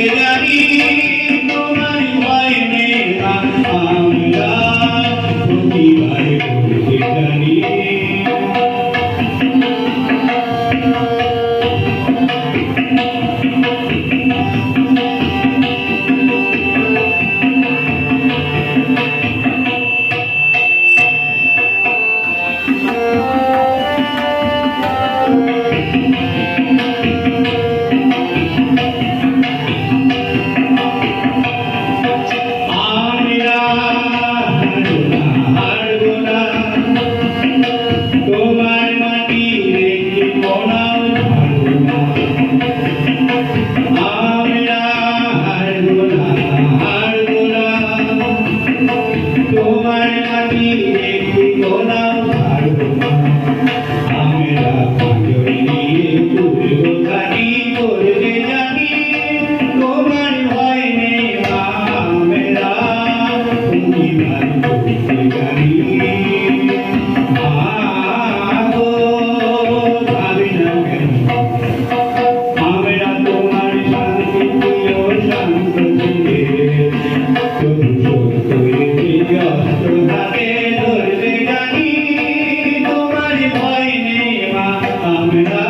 জানি তোমার ভয় নেই মা আমরা প্রতিবার করতে জানি তোমার মাটি রেখে কোনাও ছাড়বো না আমরা হারবো না হারবো না তোমার মাটি রেখে কোনাও ছাড়বো না আমরা পাঁজর নিয়ে তুলবো খানি করবে জানি তোমার ভয় নেই মা আমরা প্রতিবার করতে জানি আমরা তোমার শান্তি প্রিয় শান্ত ছিলে হাতে ধরবে জানি তোমার ভয় নেই মা আমরা